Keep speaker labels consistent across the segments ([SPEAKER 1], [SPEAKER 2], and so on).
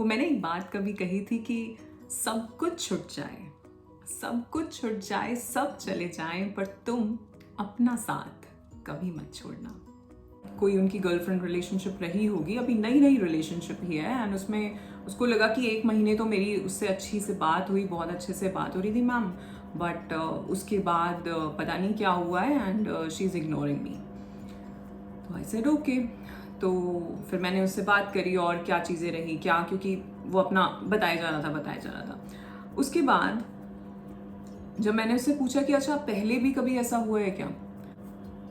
[SPEAKER 1] वो मैंने एक बात कभी कही थी कि सब कुछ छूट जाए, सब कुछ छूट जाए, सब चले जाएं, पर तुम अपना साथ कभी मत छोड़ना। कोई उनकी गर्लफ्रेंड रिलेशनशिप रही होगी, अभी नई नई रिलेशनशिप ही है, एंड उसमें उसको लगा कि 1 महीने तो मेरी उससे अच्छी से बात हुई, बहुत अच्छे से बात हो रही थी मैम, बट उसके बाद पता नहीं क्या हुआ है एंड शी इज़ इग्नोरिंग मी। तो आई सेड ओके। तो फिर मैंने उससे बात करी और क्या चीज़ें रही क्या, क्योंकि वो अपना बताया जा रहा था। उसके बाद जब मैंने उससे पूछा कि अच्छा पहले भी कभी ऐसा हुआ है क्या,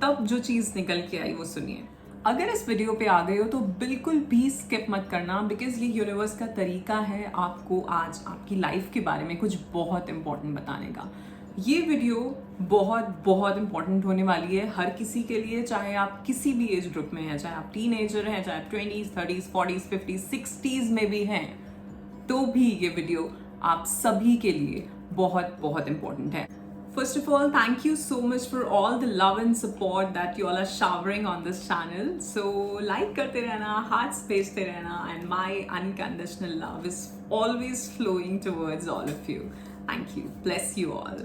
[SPEAKER 1] तब जो चीज़ निकल के आई वो सुनिए। अगर इस वीडियो पे आ गए हो तो बिल्कुल भी स्किप मत करना, बिकॉज ये यूनिवर्स का तरीका है आपको आज आपकी लाइफ के बारे में कुछ बहुत इंपॉर्टेंट बताने का। ये वीडियो बहुत बहुत इंपॉर्टेंट होने वाली है हर किसी के लिए, चाहे आप किसी भी एज ग्रुप में हैं, चाहे आप टीनेजर हैं, चाहे आप 20s 30s 40s 50s 60s में भी हैं, तो भी ये वीडियो आप सभी के लिए बहुत बहुत इंपॉर्टेंट है। First of all, thank you so much for all the love and support that you all are showering on this channel. So like करते रहना, hearts भेजते रहना, and my unconditional love is always flowing towards all of you. Thank you. Bless you all.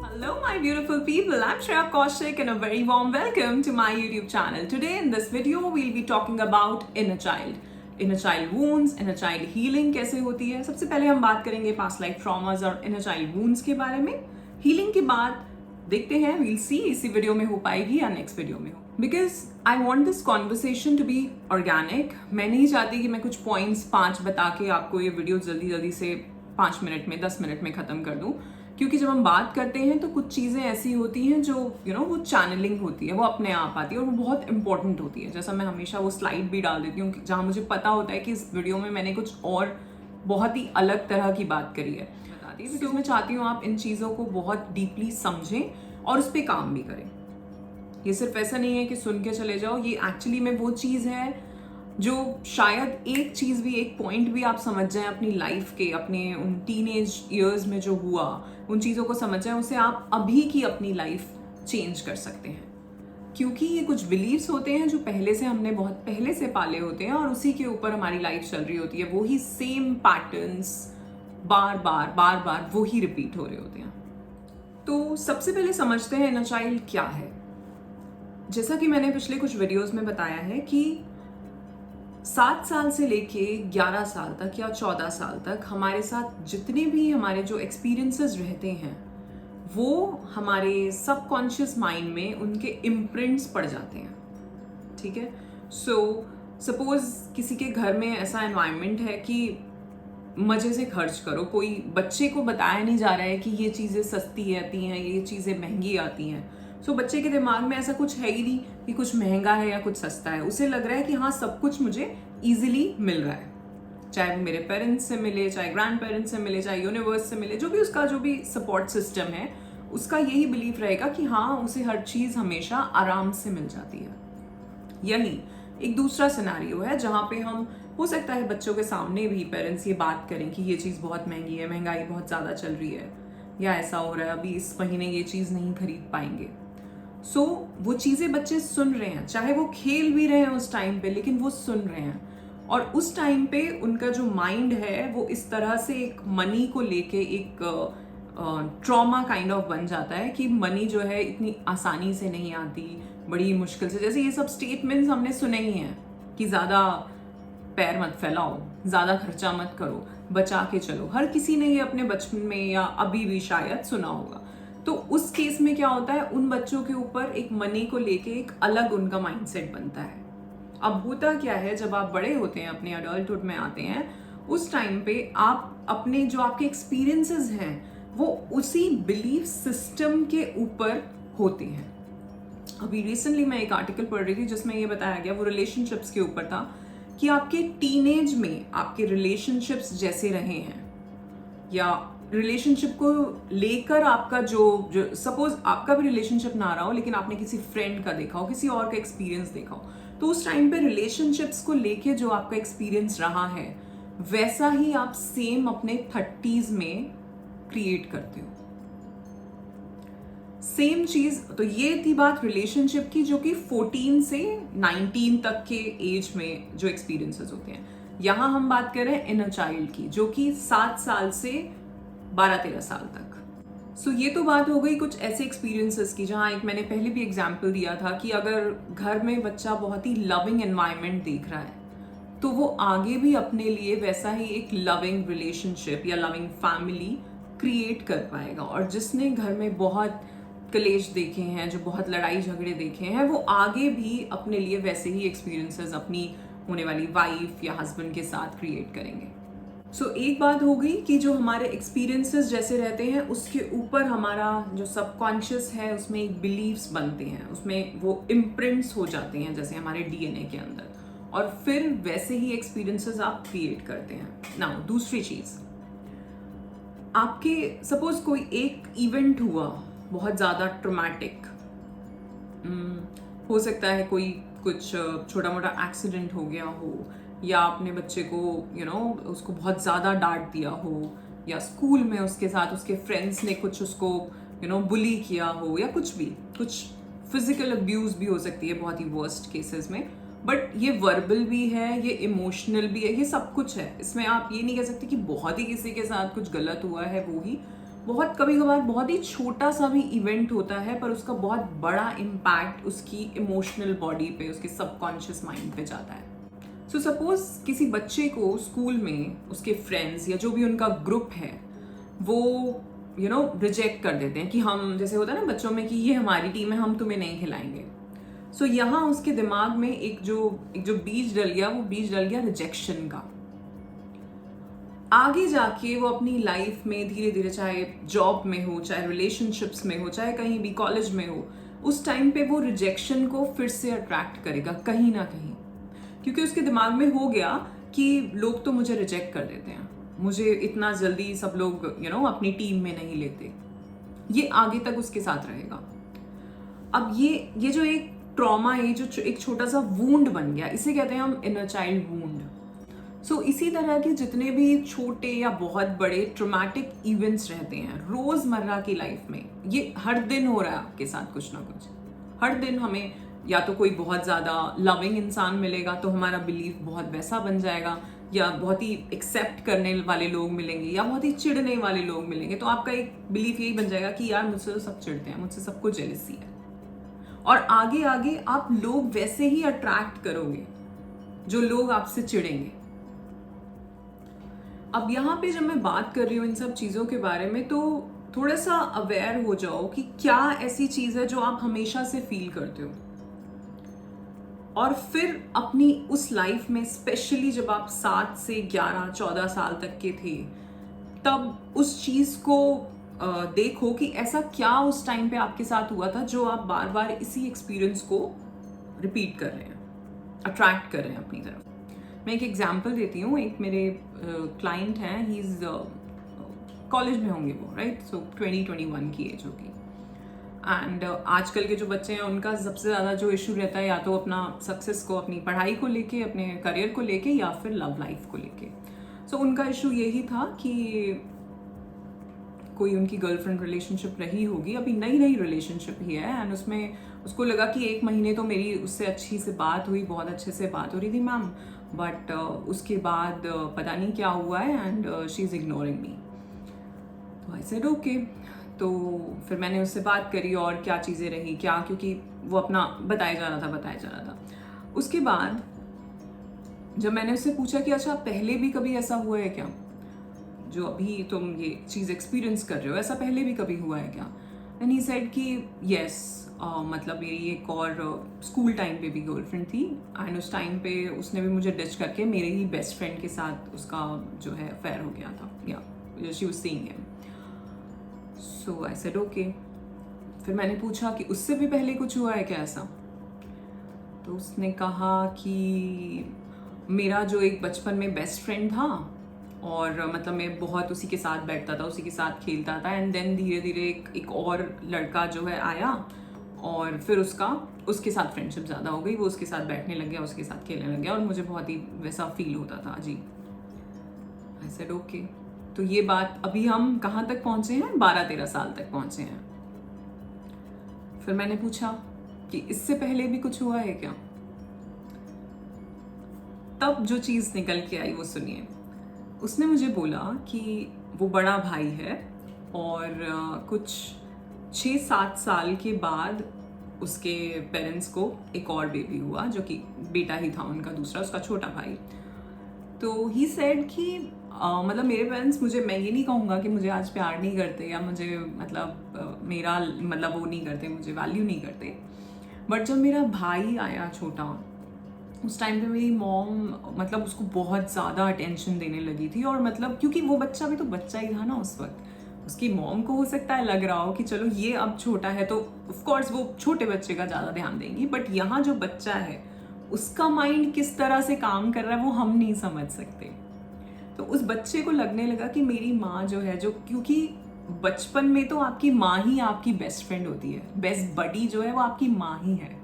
[SPEAKER 1] Hello my beautiful people, I'm Shreya Kaushik and a very warm welcome to my YouTube channel. Today in this video we'll be talking about inner child. Inner child wounds, inner child healing कैसे होती है। सबसे पहले हम बात करेंगे past life traumas और inner child wounds के बारे में। हीलिंग के बाद देखते हैं, वील सी इसी वीडियो में हो पाएगी या नेक्स्ट वीडियो में हो, because I want this conversation to be organic. मैं नहीं चाहती कि मैं कुछ पॉइंट्स 5 बता के आपको ये वीडियो जल्दी जल्दी से 5 मिनट में 10 मिनट में खत्म कर दूं, क्योंकि जब हम बात करते हैं तो कुछ चीज़ें ऐसी होती हैं जो वो चैनलिंग होती है, वो अपने आप आती है और वो बहुत इंपॉर्टेंट होती है। जैसा मैं हमेशा वो स्लाइड भी डाल देती हूँ जहाँ मुझे पता होता है कि इस वीडियो में मैंने कुछ और बहुत ही अलग तरह की बात करी है, बताती है, बिकॉज मैं चाहती हूँ आप इन चीज़ों को बहुत डीपली समझें और उस पर काम भी करें। ये सिर्फ ऐसा नहीं है कि सुन के चले जाओ, ये एक्चुअली में वो चीज़ है जो शायद एक चीज़ भी, एक पॉइंट भी आप समझ जाएं अपनी लाइफ के, अपने उन टीनेज ईयर्स में जो हुआ, उन चीज़ों को समझ जाएं, उसे आप अभी की अपनी लाइफ चेंज कर सकते हैं। क्योंकि ये कुछ बिलीव्स होते हैं जो पहले से हमने बहुत पहले से पाले होते हैं और उसी के ऊपर हमारी लाइफ चल रही होती है। वही सेम पैटर्न्स बार बार वही रिपीट हो रहे होते हैं। तो सबसे पहले समझते हैं इनर चाइल्ड क्या है। जैसा कि मैंने पिछले कुछ वीडियोज में बताया है कि 7 साल से लेके 11 साल तक या 14 साल तक हमारे साथ जितने भी हमारे जो एक्सपीरियंसेस रहते हैं वो हमारे सबकॉन्शियस माइंड में उनके इम्प्रिंट्स पड़ जाते हैं। ठीक है, सो सपोज किसी के घर में ऐसा एनवायरनमेंट है कि मज़े से खर्च करो, कोई बच्चे को बताया नहीं जा रहा है कि ये चीज़ें सस्ती आती हैं, ये चीज़ें महंगी आती हैं। सो बच्चे के दिमाग में ऐसा कुछ है ही नहीं कि कुछ महंगा है या कुछ सस्ता है। उसे लग रहा है कि हाँ सब कुछ मुझे ईजिली मिल रहा है, चाहे वो मेरे पेरेंट्स से मिले, चाहे ग्रैंड पेरेंट्स से मिले, चाहे यूनिवर्स से मिले, जो भी उसका जो भी सपोर्ट सिस्टम है उसका यही बिलीफ रहेगा कि हाँ उसे हर चीज़ हमेशा आराम से मिल जाती है। यही एक दूसरा सिनेरियो है जहाँ पे हम, हो सकता है बच्चों के सामने भी पेरेंट्स ये बात करें कि ये चीज़ बहुत महंगी है, महंगाई बहुत ज़्यादा चल रही है, या ऐसा हो रहा है अभी इस महीने ये चीज़ नहीं खरीद पाएंगे। सो वो चीज़ें बच्चे सुन रहे हैं, चाहे वो खेल भी रहे हैं उस टाइम पे, लेकिन वो सुन रहे हैं। और उस टाइम पे उनका जो माइंड है वो इस तरह से एक मनी को लेके एक ट्रॉमा काइंड ऑफ बन जाता है कि मनी जो है इतनी आसानी से नहीं आती, बड़ी मुश्किल से। जैसे ये सब स्टेटमेंट्स हमने सुने ही हैं कि ज़्यादा पैर मत फैलाओ, ज़्यादा खर्चा मत करो, बचा के चलो। हर किसी ने ये अपने बचपन में या अभी भी शायद सुना होगा। तो उस केस में क्या होता है, उन बच्चों के ऊपर एक मनी को लेके एक अलग उनका माइंडसेट बनता है। अब होता क्या है, जब आप बड़े होते हैं, अपने अडल्टहुड में आते हैं, उस टाइम पे आप अपने जो आपके एक्सपीरियंसेस हैं वो उसी बिलीफ सिस्टम के ऊपर होते हैं। अभी रिसेंटली मैं एक आर्टिकल पढ़ रही थी जिसमें ये बताया गया, वो रिलेशनशिप्स के ऊपर था, कि आपके टीनेज में आपके रिलेशनशिप्स जैसे रहे हैं या रिलेशनशिप को लेकर आपका जो सपोज आपका भी रिलेशनशिप ना रहा हो लेकिन आपने किसी फ्रेंड का देखा हो, किसी और का एक्सपीरियंस देखा हो, तो उस टाइम पे रिलेशनशिप्स को लेके जो आपका एक्सपीरियंस रहा है वैसा ही आप सेम अपने 30s में क्रिएट करते हो। सेम चीज, तो ये थी बात रिलेशनशिप की, जो कि 14 से 19 तक के एज में जो एक्सपीरियंसेस होते हैं। यहाँ हम बात कर रहे हैं इनर चाइल्ड की, जो कि 7 साल से 12-13 साल तक। सो ये तो बात हो गई कुछ ऐसे एक्सपीरियंसेस की, जहाँ एक मैंने पहले भी एग्जाम्पल दिया था कि अगर घर में बच्चा बहुत ही लविंग एनवायरनमेंट देख रहा है, तो वो आगे भी अपने लिए वैसा ही एक लविंग रिलेशनशिप या लविंग फैमिली क्रिएट कर पाएगा। और जिसने घर में बहुत कलेश देखे हैं, जो बहुत लड़ाई झगड़े देखे हैं, वो आगे भी अपने लिए वैसे ही एक्सपीरियंसेस अपनी होने वाली वाइफ या हस्बैंड के साथ क्रिएट करेंगे। सो एक बात हो गई कि जो हमारे एक्सपीरियंसेस जैसे रहते हैं, उसके ऊपर हमारा जो सबकॉन्शियस है उसमें एक बिलीव्स बनते हैं, उसमें वो इम्प्रिंट्स हो जाते हैं जैसे हमारे डीएनए के अंदर, और फिर वैसे ही एक्सपीरियंसेस आप क्रिएट करते हैं। नाउ दूसरी चीज, आपके सपोज कोई एक इवेंट हुआ बहुत ज़्यादा ट्रॉमेटिक, हो सकता है कोई कुछ छोटा मोटा एक्सीडेंट हो गया हो, या अपने बच्चे को उसको बहुत ज़्यादा डांट दिया हो, या स्कूल में उसके साथ उसके फ्रेंड्स ने कुछ उसको बुली किया हो, या कुछ भी, कुछ फिजिकल अब्यूज़ भी हो सकती है बहुत ही वर्स्ट केसेस में। बट ये वर्बल भी है, ये इमोशनल भी है, ये सब कुछ है। इसमें आप ये नहीं कह सकते कि बहुत ही किसी के साथ कुछ गलत हुआ है। वो ही बहुत कभी कभार बहुत ही छोटा सा भी इवेंट होता है, पर उसका बहुत बड़ा इम्पैक्ट उसकी इमोशनल बॉडी पे, उसके सबकॉन्शियस माइंड पे जाता है। सो सपोज किसी बच्चे को स्कूल में उसके फ्रेंड्स या जो भी उनका ग्रुप है वो रिजेक्ट कर देते हैं कि हम, जैसे होता है ना बच्चों में कि ये हमारी टीम है, हम तुम्हें नहीं खिलाएंगे। सो यहाँ उसके दिमाग में एक जो बीज डल गया, वो बीज डल गया रिजेक्शन का। आगे जाके वो अपनी लाइफ में धीरे धीरे, चाहे जॉब में हो, चाहे रिलेशनशिप्स में हो, चाहे कहीं भी कॉलेज में हो, उस टाइम पे वो रिजेक्शन को फिर से अट्रैक्ट करेगा कहीं ना कहीं, क्योंकि उसके दिमाग में हो गया कि लोग तो मुझे रिजेक्ट कर देते हैं, मुझे इतना जल्दी सब लोग अपनी टीम में नहीं लेते। ये आगे तक उसके साथ रहेगा। अब ये जो एक ट्रॉमा है, जो एक छोटा सा वूंड बन गया, इसे कहते हैं हम इनर चाइल्ड वूंड। सो इसी तरह के जितने भी छोटे या बहुत बड़े ट्रॉमेटिक इवेंट्स रहते हैं रोजमर्रा की लाइफ में, ये हर दिन हो रहा है आपके साथ कुछ ना कुछ। हर दिन हमें या तो कोई बहुत ज़्यादा लविंग इंसान मिलेगा तो हमारा बिलीफ बहुत वैसा बन जाएगा, या बहुत ही एक्सेप्ट करने वाले लोग मिलेंगे, या बहुत ही चिढ़ने वाले लोग मिलेंगे, तो आपका एक बिलीफ यही बन जाएगा कि यार मुझसे तो सब चिढ़ते हैं, मुझसे सबको जेलसी है। और आगे आगे आप लोग वैसे ही अट्रैक्ट करोगे जो लोग आपसे चिढ़ेंगे। अब यहाँ पे जब मैं बात कर रही हूँ इन सब चीज़ों के बारे में, तो थोड़ा सा अवेयर हो जाओ कि क्या ऐसी चीज़ है जो आप हमेशा से फील करते हो, और फिर अपनी उस लाइफ में, स्पेशली जब आप 7 से 11, 14 साल तक के थे, तब उस चीज़ को देखो कि ऐसा क्या उस टाइम पे आपके साथ हुआ था जो आप बार बार इसी एक्सपीरियंस को रिपीट कर रहे हैं, अट्रैक्ट कर रहे हैं अपनी तरफ। मैं एक एग्जांपल देती हूँ। एक मेरे क्लाइंट हैं, ही इज़ कॉलेज में होंगे वो, राइट, सो 20-21 की एज होगी। एंड आजकल के जो बच्चे हैं उनका सबसे ज़्यादा जो इशू रहता है या तो अपना सक्सेस को, अपनी पढ़ाई को लेके, अपने करियर को लेके, या फिर लव लाइफ को लेके। सो उनका इशू यही था कि कोई उनकी गर्लफ्रेंड रिलेशनशिप रही होगी, अभी नई नई रिलेशनशिप ही है, एंड उसमें उसको लगा कि 1 महीने तो मेरी उससे अच्छी से बात हुई, बहुत अच्छे से बात हो रही थी मैम, बट उसके बाद पता नहीं क्या हुआ है, एंड शी इज़ इग्नोरिंग मी। तो आई सेड ओके। तो फिर मैंने उससे बात करी और क्या चीज़ें रही क्या, क्योंकि वो अपना बताया जा रहा था। उसके बाद जब मैंने उससे पूछा कि अच्छा पहले भी कभी ऐसा हुआ है क्या, जो अभी तुम ये चीज़ एक्सपीरियंस कर रहे हो, ऐसा पहले भी कभी हुआ है क्या? एंड ही सेड कि यस, मतलब मेरी एक और स्कूल टाइम पे भी गर्लफ्रेंड थी, एंड उस टाइम पे उसने भी मुझे डिच करके मेरे ही बेस्ट फ्रेंड के साथ उसका जो है अफेयर हो गया था, या she was seeing him. So I said okay. फिर मैंने पूछा कि उससे भी पहले कुछ हुआ है क्या ऐसा? तो उसने कहा कि मेरा जो एक बचपन में बेस्ट फ्रेंड था, और मतलब मैं बहुत उसी के साथ बैठता था, उसी के साथ खेलता था, एंड देन धीरे धीरे एक और लड़का जो है आया, और फिर उसके साथ फ्रेंडशिप ज़्यादा हो गई, वो उसके साथ बैठने लग गया, उसके साथ खेलने लग गया, और मुझे बहुत ही वैसा फील होता था जी। I said okay. तो ये बात, अभी हम कहाँ तक पहुँचे हैं? 12-13 साल तक पहुँचे हैं। फिर मैंने पूछा कि इससे पहले भी कुछ हुआ है क्या? तब जो चीज़ निकल के आई वो सुनिए। उसने मुझे बोला कि वो बड़ा भाई है और कुछ 6-7 साल के बाद उसके पेरेंट्स को एक और बेबी हुआ, जो कि बेटा ही था उनका दूसरा, उसका छोटा भाई। तो ही सेड कि मतलब मेरे पेरेंट्स मुझे, मैं ये नहीं कहूँगा कि मुझे आज प्यार नहीं करते या मुझे मतलब मेरा मतलब वो नहीं करते, मुझे वैल्यू नहीं करते, बट जब मेरा भाई आया छोटा, उस टाइम पे मेरी मॉम मतलब उसको बहुत ज़्यादा अटेंशन देने लगी थी। और मतलब क्योंकि वो बच्चा भी तो बच्चा ही था ना उस वक्त, उसकी मॉम को हो सकता है लग रहा हो कि चलो ये अब छोटा है तो ऑफ कोर्स वो छोटे बच्चे का ज़्यादा ध्यान देंगी, बट यहाँ जो बच्चा है उसका माइंड किस तरह से काम कर रहा है वो हम नहीं समझ सकते। तो उस बच्चे को लगने लगा कि मेरी माँ जो है, जो क्योंकि बचपन में तो आपकी माँ ही आपकी बेस्ट फ्रेंड होती है, बेस्ट बडी जो है वो आपकी माँ ही है।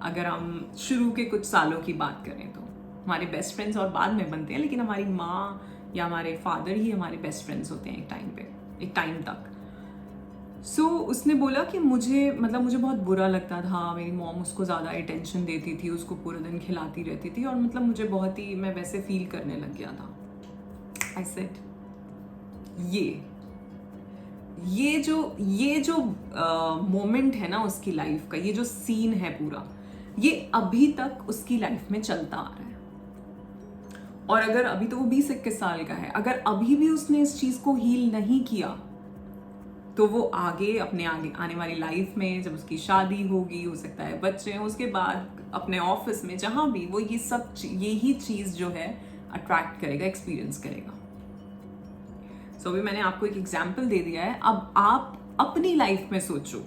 [SPEAKER 1] अगर हम शुरू के कुछ सालों की बात करें तो हमारे बेस्ट फ्रेंड्स और बाद में बनते हैं, लेकिन हमारी माँ या हमारे फादर ही हमारे बेस्ट फ्रेंड्स होते हैं एक टाइम तक। सो उसने बोला कि मुझे बहुत बुरा लगता था, मेरी मॉम उसको ज़्यादा अटेंशन देती थी, उसको पूरे दिन खिलाती रहती थी और मतलब मुझे बहुत ही, मैं वैसे फील करने लग गया था। आई सेड ये जो मोमेंट है ना उसकी लाइफ का, ये जो सीन है पूरा, ये अभी तक उसकी लाइफ में चलता आ रहा है। और अगर अभी तो वो 20-21 साल का है, अगर अभी भी उसने इस चीज को हील नहीं किया तो वो आगे आने वाली लाइफ में जब उसकी शादी होगी, हो सकता है बच्चे हैं, उसके बाद अपने ऑफिस में जहां भी वो यही चीज जो है अट्रैक्ट करेगा, एक्सपीरियंस करेगा। सो अभी मैंने आपको एक एग्जाम्पल दे दिया है, अब आप अपनी लाइफ में सोचो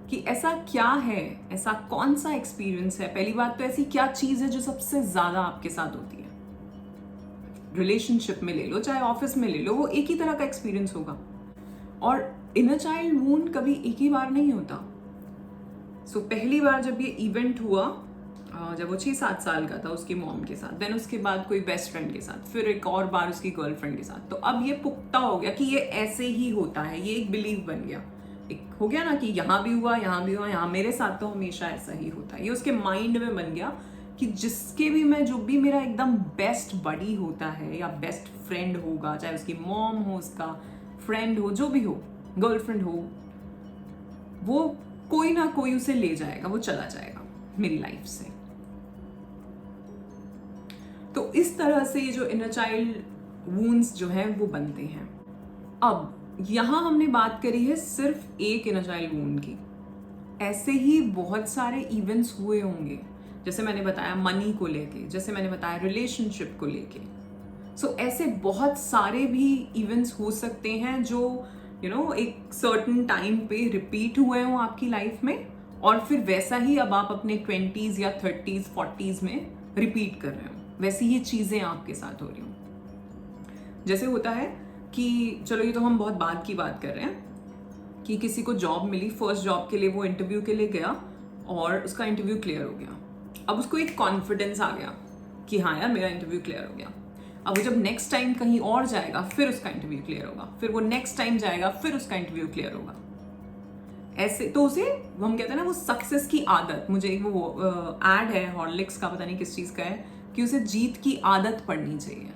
[SPEAKER 1] कि ऐसा क्या है, ऐसा कौन सा एक्सपीरियंस है। पहली बात तो ऐसी क्या चीज है जो सबसे ज्यादा आपके साथ होती है। रिलेशनशिप में ले लो, चाहे ऑफिस में ले लो, वो एक ही तरह का एक्सपीरियंस होगा। और इनर चाइल्ड वूंड कभी एक ही बार नहीं होता। सो पहली बार जब ये इवेंट हुआ, जब वो 6-7 साल का था उसकी मॉम के साथ, देन उसके बाद कोई बेस्ट फ्रेंड के साथ, फिर एक और बार उसकी गर्लफ्रेंड के साथ, तो अब ये पुख्ता हो गया कि ये ऐसे ही होता है, ये एक बिलीव बन गया, एक हो गया ना कि यहाँ भी हुआ, यहाँ मेरे साथ तो हमेशा ऐसा ही होता है। ये उसके माइंड में बन गया कि जिसके भी मैं, जो भी मेरा एकदम बेस्ट बडी होता है या बेस्ट फ्रेंड होगा, चाहे उसकी मॉम हो, उसका फ्रेंड हो, जो भी हो, गर्लफ्रेंड हो, वो कोई ना कोई उसे ले जाएगा, वो चला जाएगा मेरी लाइफ से। तो इस तरह से ये जो इनर चाइल्ड वूंड्स जो है वो बनते हैं। अब यहां हमने बात करी है सिर्फ एक इनर चाइल्ड वूंड की, ऐसे ही बहुत सारे इवेंट्स हुए होंगे, जैसे मैंने बताया मनी को लेके, जैसे मैंने बताया रिलेशनशिप को लेके। सो ऐसे बहुत सारे भी इवेंट्स हो सकते हैं जो एक सर्टेन टाइम पे रिपीट हुए हों आपकी लाइफ में, और फिर वैसा ही अब आप अपने 20s या 30s 40s में रिपीट कर रहे हो, वैसी ही चीजें आपके साथ हो रही हो। जैसे होता है कि चलो ये तो हम बहुत बाद की बात कर रहे हैं कि किसी को जॉब मिली, फर्स्ट जॉब के लिए वो इंटरव्यू के लिए गया और उसका इंटरव्यू क्लियर हो गया। अब उसको एक कॉन्फिडेंस आ गया कि हाँ यार मेरा इंटरव्यू क्लियर हो गया। अब वो जब नेक्स्ट टाइम कहीं और जाएगा फिर उसका इंटरव्यू क्लियर होगा, फिर वो नेक्स्ट टाइम जाएगा फिर उसका इंटरव्यू क्लियर होगा। ऐसे तो उसे हम कहते हैं ना वो सक्सेस की आदत, मुझे वो एड है हॉर्लिक्स का, पता नहीं किस चीज का है, कि उसे जीत की आदत पड़नी चाहिए।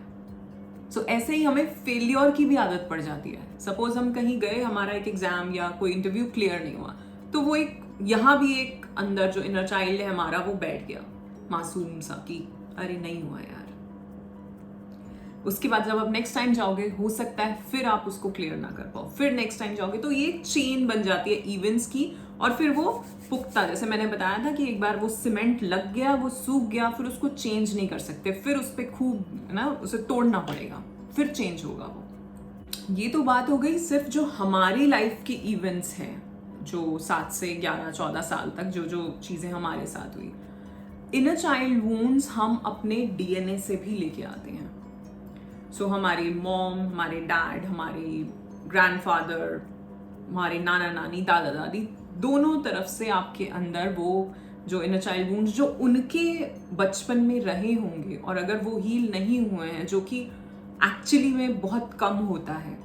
[SPEAKER 1] सो ऐसे ही हमें फेलियर की भी आदत पड़ जाती है। सपोज हम कहीं गए, हमारा एक एग्जाम या कोई इंटरव्यू क्लियर नहीं हुआ, तो वो एक यहाँ भी एक अंदर जो इनर चाइल्ड है हमारा वो बैठ गया मासूम सा कि अरे नहीं हुआ यार। उसके बाद जब आप नेक्स्ट टाइम जाओगे, हो सकता है फिर आप उसको क्लियर ना कर पाओ, फिर नेक्स्ट टाइम जाओगे, तो ये चेन बन जाती है इवेंट्स की, और फिर वो पुख्ता, जैसे मैंने बताया था कि एक बार वो सीमेंट लग गया, वो सूख गया, फिर उसको चेंज नहीं कर सकते, फिर उस पर खूब ना उसे तोड़ना पड़ेगा, फिर चेंज होगा वो। ये तो बात हो गई सिर्फ जो हमारी लाइफ के इवेंट्स हैं, जो 7 से 11-14 साल तक जो चीजें हमारे साथ हुई। इनर चाइल्ड वूंड्स हम अपने डीएनए से भी लेके आते हैं। सो हमारी मॉम, हमारे डैड, हमारे ग्रैंडफादर, हमारे नाना नानी, दादा दादी, दोनों तरफ से आपके अंदर वो जो इनर चाइल्ड वुंड्स जो उनके बचपन में रहे होंगे, और अगर वो हील नहीं हुए हैं, जो कि एक्चुअली में बहुत कम होता है,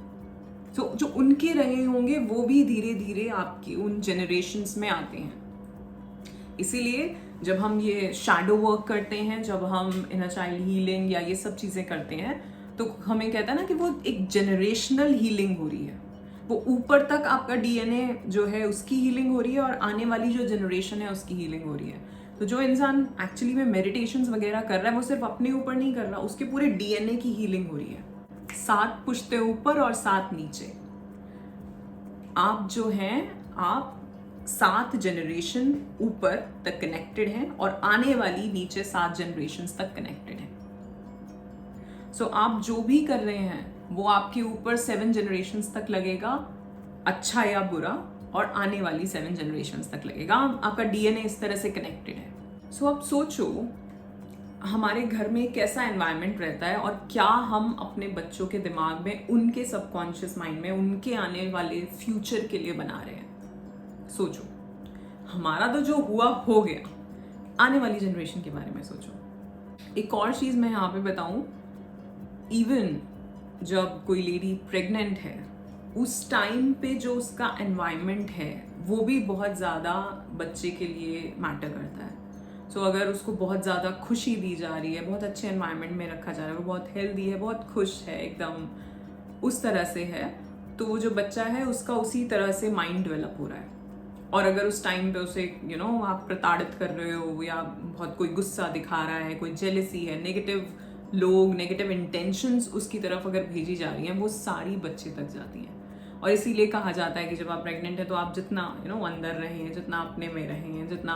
[SPEAKER 1] तो जो उनके रहे होंगे वो भी धीरे धीरे आपकी उन जनरेशन्स में आते हैं। इसीलिए जब हम ये शैडो वर्क करते हैं, जब हम इनर चाइल्ड हीलिंग या ये सब चीज़ें करते हैं, तो हमें कहता है ना कि वो एक जनरेशनल हीलिंग हो रही है। वो ऊपर तक आपका डीएनए जो है उसकी हीलिंग हो रही है और आने वाली जो जनरेशन है उसकी हीलिंग हो रही है। तो जो इंसान एक्चुअली में मेडिटेशंस वगैरह कर रहा है वो सिर्फ अपने ऊपर नहीं कर रहा, उसके पूरे डीएनए की हीलिंग हो रही है। 7 पुश्ते ऊपर और 7 नीचे। आप जो हैं, आप 7 जनरेशन ऊपर तक कनेक्टेड हैं और आने वाली नीचे 7 जनरेशन्स तक कनेक्टेड हैं। सो आप जो भी कर रहे हैं वो आपके ऊपर 7 जनरेशन्स तक लगेगा, अच्छा या बुरा, और आने वाली 7 जनरेशन्स तक लगेगा। आपका डीएनए इस तरह से कनेक्टेड है। सो आप सोचो हमारे घर में कैसा एनवायरनमेंट रहता है और क्या हम अपने बच्चों के दिमाग में, उनके सबकॉन्शियस माइंड में, उनके आने वाले फ्यूचर के लिए बना रहे हैं। सोचो, हमारा तो जो हुआ हो गया, आने वाली जनरेशन के बारे में सोचो। एक और चीज़ मैं यहाँ पे बताऊँ, इवन जब कोई लेडी प्रेग्नेंट है उस टाइम पे जो उसका एनवायरनमेंट है वो भी बहुत ज़्यादा बच्चे के लिए मैटर करता है। सो अगर उसको बहुत ज़्यादा खुशी दी जा रही है, बहुत अच्छे एनवायरनमेंट में रखा जा रहा है, वो बहुत हेल्दी है, बहुत खुश है, एकदम उस तरह से है, तो वो जो बच्चा है उसका उसी तरह से माइंड डेवलप हो रहा है। और अगर उस टाइम पे उसे आप प्रताड़ित कर रहे हो या बहुत कोई गुस्सा दिखा रहा है, कोई जेलसी है, नेगेटिव लोग, नेगेटिव इंटेंशंस उसकी तरफ अगर भेजी जा रही हैं, वो सारी बच्चे तक जाती हैं। और इसीलिए कहा जाता है कि जब आप प्रेग्नेंट है तो आप जितना अंदर रहें, जितना अपने में रहें, जितना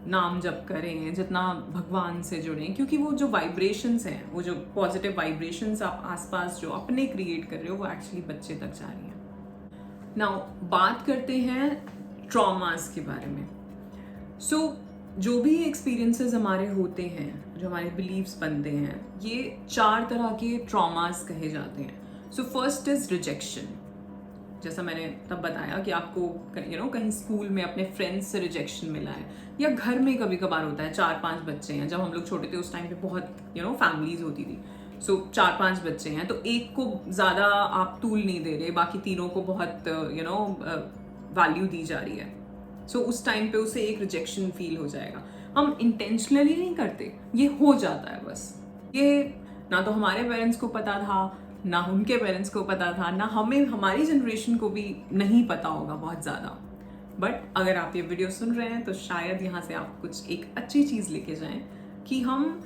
[SPEAKER 1] नाम जप करें, जितना भगवान से जुड़ें, क्योंकि वो जो वाइब्रेशंस हैं, वो जो पॉजिटिव वाइब्रेशंस आप आसपास जो अपने क्रिएट कर रहे हो, वो एक्चुअली बच्चे तक जा रही हैं। नाउ बात करते हैं ट्रॉमास के बारे में। सो जो भी एक्सपीरियंसेस हमारे होते हैं, जो हमारे बिलीव्स बनते हैं, ये 4 तरह के ट्रॉमास कहे जाते हैं। So first is rejection. जैसा मैंने तब बताया कि आपको कहीं स्कूल में अपने फ्रेंड्स से रिजेक्शन मिला है, या घर में कभी कभार होता है, 4-5 बच्चे हैं। जब हम लोग छोटे थे उस टाइम पे बहुत फैमिलीज होती थी। सो 4-5 बच्चे हैं तो एक को ज़्यादा आप तूल नहीं दे रहे, बाकी तीनों को बहुत वैल्यू दी जा रही है। सो उस टाइम पे उसे एक रिजेक्शन फील हो जाएगा। हम इंटेंशनली नहीं करते, ये हो जाता है बस। ये ना तो हमारे पेरेंट्स को पता था, ना उनके पेरेंट्स को पता था, ना हमें, हमारी जनरेशन को भी नहीं पता होगा बहुत ज़्यादा। बट अगर आप ये वीडियो सुन रहे हैं तो शायद यहाँ से आप कुछ एक अच्छी चीज़ लेके जाएं कि हम,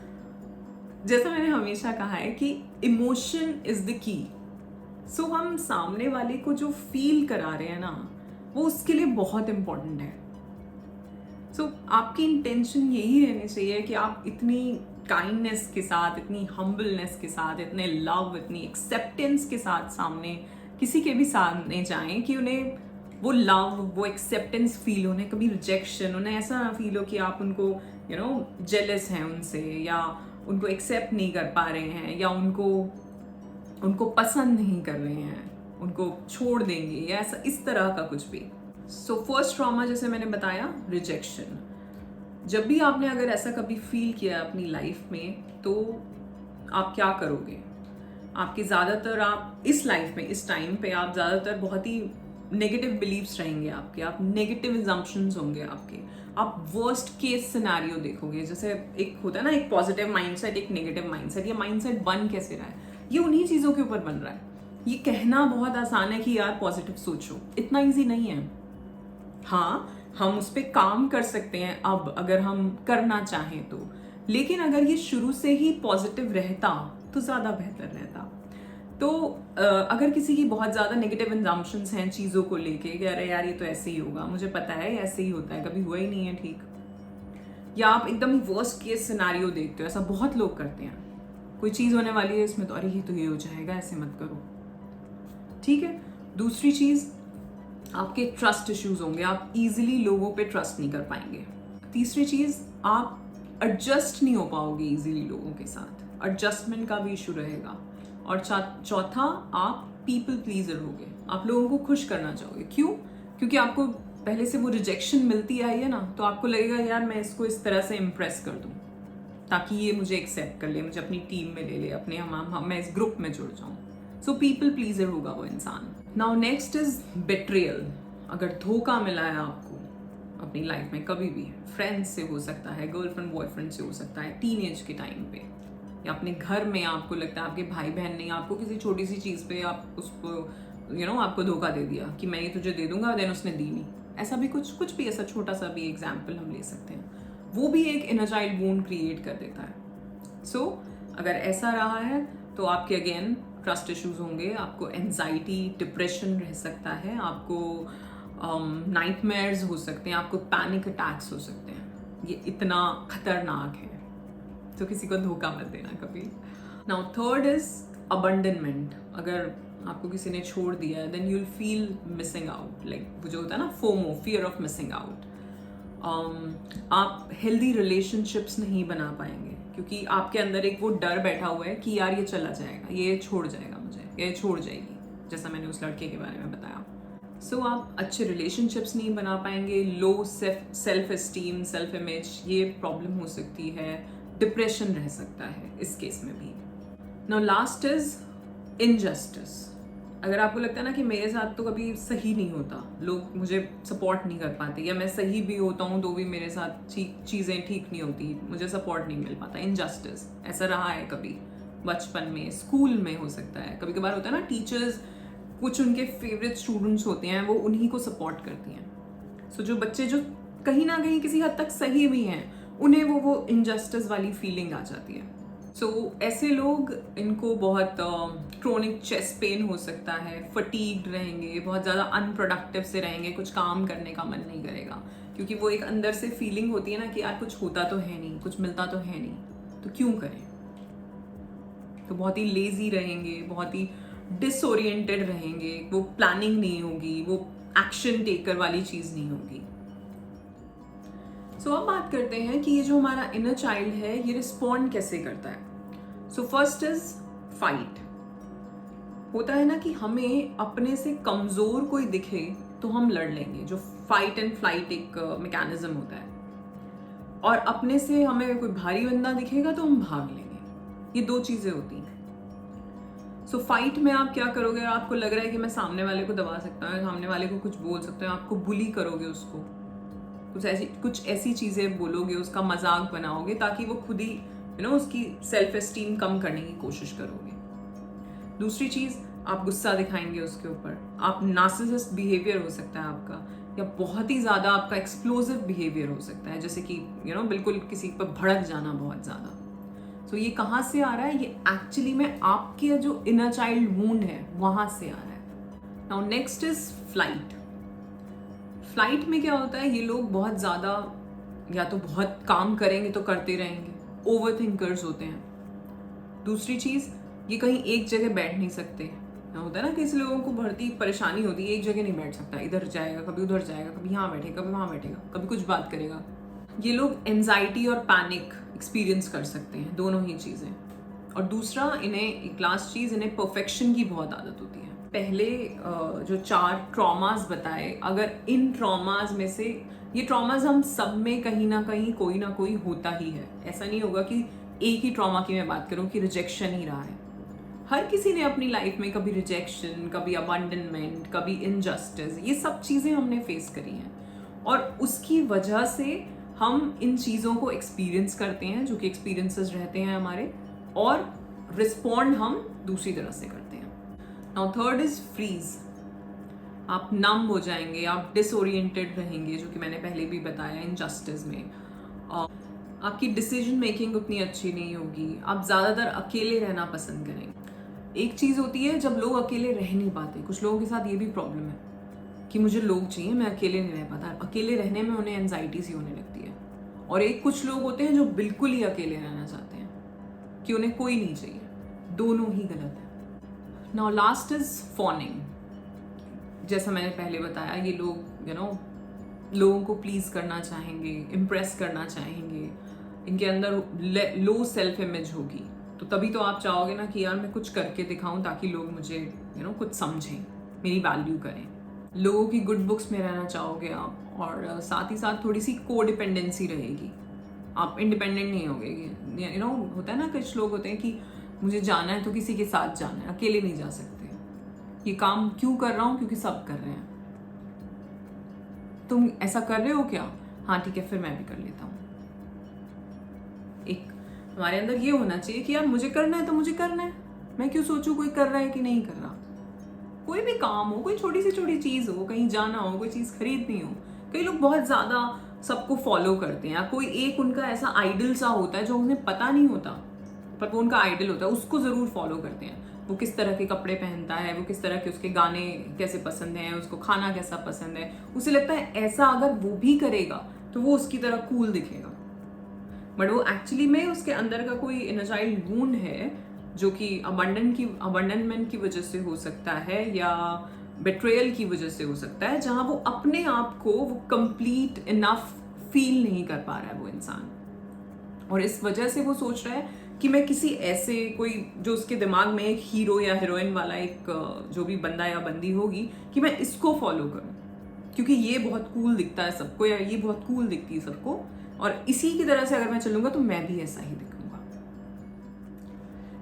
[SPEAKER 1] जैसा मैंने हमेशा कहा है कि इमोशन इज़ द की। सो हम सामने वाले को जो फील करा रहे हैं ना, वो उसके लिए बहुत इम्पोर्टेंट है। सो आपकी इंटेंशन यही रहनी चाहिए कि आप इतनी काइंडनेस के साथ, इतनी हम्बलनेस के साथ, इतने लव, इतनी एक्सेप्टेंस के साथ सामने किसी के भी सामने जाएं कि उन्हें वो लव, वो एक्सेप्टेंस फील, उन्हें कभी रिजेक्शन, उन्हें ऐसा ना फील हो कि आप उनको जेलस हैं उनसे, या उनको एक्सेप्ट नहीं कर पा रहे हैं, या उनको पसंद नहीं कर रहे हैं, उनको छोड़ देंगे, या ऐसा इस तरह का कुछ भी। सो फर्स्ट ट्रॉमा जैसे मैंने बताया, रिजेक्शन। जब भी आपने अगर ऐसा कभी फील किया अपनी लाइफ में, तो आप क्या करोगे? आपके ज़्यादातर, आप इस लाइफ में, इस टाइम पे आप ज़्यादातर बहुत ही नेगेटिव बिलीव्स रहेंगे आपके, आप नेगेटिव एजम्पशंस होंगे आपके, आप वर्स्ट केस सिनेरियो देखोगे। जैसे एक होता है ना, एक पॉजिटिव माइंडसेट, एक नेगेटिव माइंडसेट। ये माइंडसेट बन कैसे रहा है? ये उन्हीं चीज़ों के ऊपर बन रहा है। ये कहना बहुत आसान है कि यार पॉजिटिव सोचो, इतना ईजी नहीं है। हाँ, हम उस पर काम कर सकते हैं अब, अगर हम करना चाहें तो। लेकिन अगर ये शुरू से ही पॉजिटिव रहता तो ज़्यादा बेहतर रहता। तो अगर किसी की बहुत ज़्यादा नेगेटिव इंजम्पशंस हैं चीज़ों को लेके कि अरे यार ये तो ऐसे ही होगा, मुझे पता है ऐसे ही होता है, कभी हुआ ही नहीं है ठीक, या आप एकदम वर्स्ट केस सिनेरियो देखते हो, ऐसा बहुत लोग करते हैं। कोई चीज़ होने वाली है इसमें तो अरे ये तो ये हो जाएगा, ऐसे मत करो, ठीक है। दूसरी चीज़, आपके ट्रस्ट इश्यूज होंगे, आप इजीली लोगों पे ट्रस्ट नहीं कर पाएंगे। तीसरी चीज़, आप एडजस्ट नहीं हो पाओगे इजीली लोगों के साथ, एडजस्टमेंट का भी इशू रहेगा। और चौथा, आप पीपल प्लीजर होगे, आप लोगों को खुश करना चाहोगे। क्यों? क्योंकि आपको पहले से वो रिजेक्शन मिलती आई है ना, तो आपको लगेगा यार मैं इसको इस तरह से इम्प्रेस कर दूँ ताकि ये मुझे एक्सेप्ट कर ले, मुझे अपनी टीम में ले ले, अपने मैं इस ग्रुप में जुड़ जाऊँ। सो पीपल प्लीजर होगा वो इंसान। Now next is betrayal. अगर धोखा मिला है आपको अपनी लाइफ में कभी भी, फ्रेंड्स से हो सकता है, गर्लफ्रेंड बॉयफ्रेंड से हो सकता है, टीनेज के टाइम पे, या अपने घर में आपको लगता है आपके भाई बहन ने आपको किसी छोटी सी चीज़ पे आप उसको आपको धोखा दे दिया कि मैं ये तुझे दे दूंगा, देन उसने दी नहीं। ऐसा भी कुछ भी ऐसा छोटा सा भी एग्जाम्पल हम ले सकते हैं, वो भी एक इनर चाइल्ड वुंड क्रिएट कर देता है। सो अगर ऐसा रहा है तो आपके अगेन ट्रस्ट इश्यूज होंगे, आपको एंजाइटी डिप्रेशन रह सकता है, आपको नाइटमेयर्स हो सकते हैं, आपको पैनिक अटैक्स हो सकते हैं। ये इतना खतरनाक है, तो किसी को धोखा मत देना कभी। Now third is abandonment. अगर आपको किसी ने छोड़ दिया है then you will feel missing out, like वो जो होता है ना FOMO, fear of missing out. आप हेल्दी रिलेशनशिप्स नहीं बना पाएंगे क्योंकि आपके अंदर एक वो डर बैठा हुआ है कि यार ये चला जाएगा, ये छोड़ जाएगा मुझे, ये छोड़ जाएगी, जैसा मैंने उस लड़के के बारे में बताया। सो आप अच्छे रिलेशनशिप्स नहीं बना पाएंगे, low self esteem, self image, ये प्रॉब्लम हो सकती है, डिप्रेशन रह सकता है इस केस में भी। Now last is injustice. अगर आपको लगता है ना कि मेरे साथ तो कभी सही नहीं होता, लोग मुझे सपोर्ट नहीं कर पाते, या मैं सही भी होता हूँ तो भी मेरे साथ चीज़ें ठीक नहीं होती, मुझे सपोर्ट नहीं मिल पाता, इनजस्टिस, ऐसा रहा है कभी बचपन में, स्कूल में हो सकता है, कभी कभार होता है ना टीचर्स कुछ उनके फेवरेट स्टूडेंट्स होते हैं, वो उन्हीं को सपोर्ट करती हैं। सो जो बच्चे जो कहीं ना कहीं किसी हद तक सही भी हैं, उन्हें वो इनजस्टिस वाली फीलिंग आ जाती है। सो ऐसे लोग, इनको बहुत क्रोनिक चेस्ट पेन हो सकता है, फटीग्ड रहेंगे, बहुत ज़्यादा अनप्रोडक्टिव से रहेंगे, कुछ काम करने का मन नहीं करेगा क्योंकि वो एक अंदर से फीलिंग होती है ना कि यार कुछ होता तो है नहीं, कुछ मिलता तो है नहीं, तो क्यों करें। तो बहुत ही लेजी रहेंगे, बहुत ही डिसओरिएंटेड रहेंगे, वो प्लानिंग नहीं होगी, वो एक्शन टेकर वाली चीज़ नहीं होगी। सो अब बात करते हैं कि ये जो हमारा इनर चाइल्ड है ये रिस्पॉन्ड कैसे करता है। So first is fight. होता है ना कि हमें अपने से कमजोर कोई दिखे तो हम लड़ लेंगे, जो फाइट एंड फ्लाइट एक मैकेनिज्म होता है, और अपने से हमें कोई भारी बंदा दिखेगा तो हम भाग लेंगे। ये दो चीजें होती हैं। सो फाइट में आप क्या करोगे, आपको लग रहा है कि मैं सामने वाले को दबा सकता हूँ, सामने वाले को कुछ बोल सकता हूँ, आपको बुली करोगे, उसको कुछ ऐसी चीजें बोलोगे, उसका मजाक बनाओगे ताकि वो खुद ही उसकी सेल्फ एस्टीम कम करने की कोशिश करोगे। दूसरी चीज, आप गुस्सा दिखाएंगे उसके ऊपर, आप नार्सिसिस्ट बिहेवियर हो सकता है आपका, या बहुत ही ज्यादा आपका एक्सप्लोसिव बिहेवियर हो सकता है, जैसे कि बिल्कुल किसी पर भड़क जाना बहुत ज्यादा। सो ये कहाँ से आ रहा है, ये एक्चुअली में आपके जो इनर चाइल्ड वुंड है वहां से आ रहा है। Now next is flight. Flight में क्या होता है, ये लोग बहुत ज़्यादा या तो बहुत काम करेंगे तो करते रहेंगे, ओवर थिंकर्स होते हैं। दूसरी चीज़, ये कहीं एक जगह बैठ नहीं सकते। होता है ना किसी लोगों को भर्ती परेशानी होती है, एक जगह नहीं बैठ सकता, इधर जाएगा, कभी उधर जाएगा, कभी यहाँ बैठेगा, कभी वहाँ बैठेगा, कभी कुछ बात करेगा। ये लोग एंजाइटी और पैनिक एक्सपीरियंस कर सकते हैं, दोनों ही चीज़ें। और दूसरा, इन्हें एक लास्ट चीज़, इन्हें परफेक्शन की बहुत आदत होती है। पहले जो 4 ट्रॉमास बताए, अगर इन ट्रॉमास में से, ये ट्रॉमास हम सब में कहीं ना कहीं कोई ना कोई होता ही है। ऐसा नहीं होगा कि एक ही ट्रॉमा की मैं बात करूं कि रिजेक्शन ही रहा है। हर किसी ने अपनी लाइफ में कभी रिजेक्शन, कभी अबंडनमेंट, कभी इनजस्टिस, ये सब चीज़ें हमने फेस करी हैं, और उसकी वजह से हम इन चीज़ों को एक्सपीरियंस करते हैं, जो कि एक्सपीरियंसेस रहते हैं हमारे, और रिस्पॉन्ड हम दूसरी तरह से करते हैं। Now third is freeze. आप नम हो जाएंगे, आप डिसओरिएंटेड रहेंगे, जो कि मैंने पहले भी बताया इनजस्टिस में। आपकी डिसीजन मेकिंग उतनी अच्छी नहीं होगी, आप ज़्यादातर अकेले रहना पसंद करेंगे। एक चीज़ होती है जब लोग अकेले रह नहीं पाते, कुछ लोगों के साथ ये भी प्रॉब्लम है कि मुझे लोग चाहिए, मैं अकेले नहीं रह पाता, अकेले रहने में उन्हें एंजाइटी सी होने लगती है। और एक कुछ लोग होते हैं जो बिल्कुल ही अकेले रहना चाहते हैं कि उन्हें कोई नहीं चाहिए, दोनों ही गलत है। Now last is fawning. जैसा मैंने पहले बताया, ये लोग लोगों को प्लीज करना चाहेंगे, इम्प्रेस करना चाहेंगे, इनके अंदर लो सेल्फ इमेज होगी, तो तभी तो आप चाहोगे ना कि यार मैं कुछ करके दिखाऊं ताकि लोग मुझे कुछ समझें, मेरी वैल्यू करें। लोगों की गुड बुक्स में रहना चाहोगे आप, और साथ ही साथ थोड़ी सी को डिपेंडेंसी रहेगी, आप इंडिपेंडेंट नहीं होगे। होता है ना, कुछ लोग होते हैं कि मुझे जाना है तो किसी के साथ जाना है, अकेले नहीं जा सकते। ये काम क्यों कर रहा हूं? क्योंकि सब कर रहे हैं। तुम ऐसा कर रहे हो क्या? हाँ ठीक है, फिर मैं भी कर लेता हूँ। एक हमारे अंदर ये होना चाहिए कि यार मुझे करना है तो मुझे करना है, मैं क्यों सोचूं कोई कर रहा है कि नहीं कर रहा। कोई भी काम हो, कोई छोटी से छोटी चीज हो, कहीं जाना हो, कोई चीज खरीदनी हो, कई लोग बहुत ज्यादा सबको फॉलो करते हैं, कोई एक उनका ऐसा आइडल सा होता है जो उन्हें पता नहीं होता पर वो उनका आइडल होता है, उसको जरूर फॉलो करते हैं। वो किस तरह के कपड़े पहनता है, वो किस तरह के उसके गाने कैसे पसंद हैं, उसको खाना कैसा पसंद है, उसे लगता है ऐसा अगर वो भी करेगा तो वो उसकी तरह कूल दिखेगा। बट वो एक्चुअली में उसके अंदर का कोई इनर चाइल्ड वूंड है जो कि अबंडनमेंट की वजह से हो सकता है या बेट्रेयल की वजह से हो सकता है, जहां वो अपने आप को वो कंप्लीट इनफ फील नहीं कर पा रहा है वो इंसान, और इस वजह से वो सोच रहा है कि मैं किसी ऐसे कोई जो उसके दिमाग में एक हीरो या हीरोइन वाला एक जो भी बंदा या बंदी होगी कि मैं इसको फॉलो करूं क्योंकि ये बहुत कूल दिखता है सबको, या ये बहुत कूल दिखती है सबको, और इसी की तरह से अगर मैं चलूंगा तो मैं भी ऐसा ही दिखूंगा।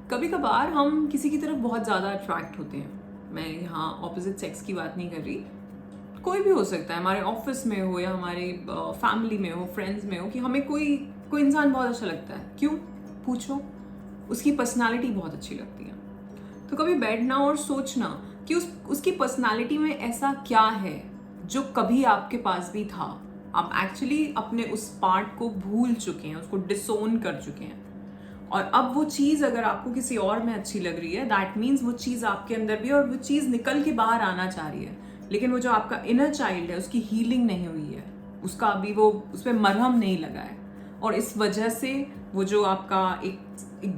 [SPEAKER 1] कभी कभार हम किसी की तरफ बहुत ज्यादा अट्रैक्ट होते हैं। मैं यहाँ ऑपोजिट सेक्स की बात नहीं कर रही, कोई भी हो सकता है, हमारे ऑफिस में हो या हमारे फैमिली में हो, फ्रेंड्स में हो, कि हमें कोई इंसान बहुत अच्छा लगता है। क्यों पूछो? उसकी पर्सनालिटी बहुत अच्छी लगती है। तो कभी बैठना और सोचना कि उसकी पर्सनालिटी में ऐसा क्या है जो कभी आपके पास भी था, आप एक्चुअली अपने उस पार्ट को भूल चुके हैं, उसको डिसोन कर चुके हैं, और अब वो चीज़ अगर आपको किसी और में अच्छी लग रही है, दैट मीन्स वो चीज़ आपके अंदर भी, और वो चीज़ निकल के बाहर आना चाह रही है, लेकिन वो जो आपका इनर चाइल्ड है उसकी हीलिंग नहीं हुई है, उसका अभी वो उस पर मरहम नहीं लगा है, और इस वजह से वो जो आपका एक